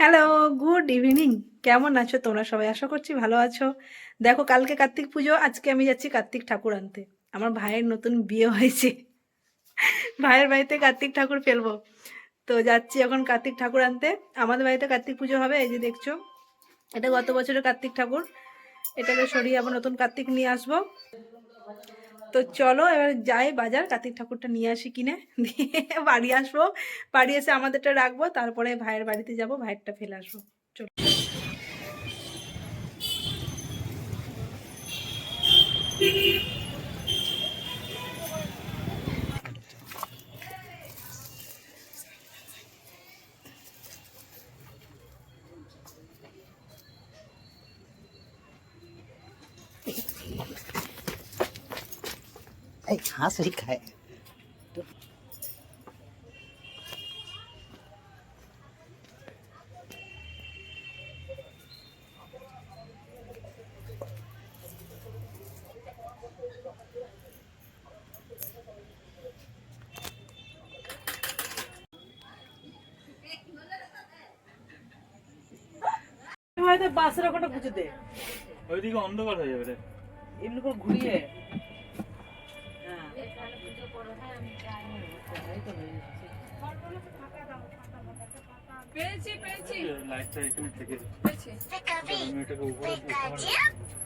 Hello, good evening. কেমন আছো তোমরা সবাই? আশা করছি ভালো আছো। দেখো কালকে কার্তিক পুজো, আজকে আমি যাচ্ছি কার্তিক ঠাকুর আনতে। আমার ভাইয়ের নতুন বিয়ে হয়েছে, ভাইয়ের বাড়িতে কার্তিক ঠাকুর ফেলবো। তো যাচ্ছি এখন কার্তিক ঠাকুর আনতে। আমাদের বাড়িতে কার্তিক পুজো হবে, এই যে দেখছো, এটা গত বছরের কার্তিক ঠাকুর। এটাকে সরিয়ে আবার নতুন কার্তিক নিয়ে আসবো। তো চলো এবার যাই বাজার, কার্তিক ঠাকুরটা নিয়ে আসি কিনে, দিয়ে বাড়ি আসবো। বাড়ি এসে আমাদেরটা রাখবো, তারপরে ভাইয়ের বাড়িতে যাব, ভাইয়েরটা ফেলে আসবো। চলো। এই হাঁসই খায়। হয়তো বাসের ওখানে খুঁজে দে, ওইদিকে অন্ধকার হয়ে যাবে রে। এমনি করে ঘুরিয়ে। হ্যাঁ, এই তো হয়ে যাচ্ছে। লাইটটা এখানে থেকে আমি এটাকে উপরে উঠাবো না।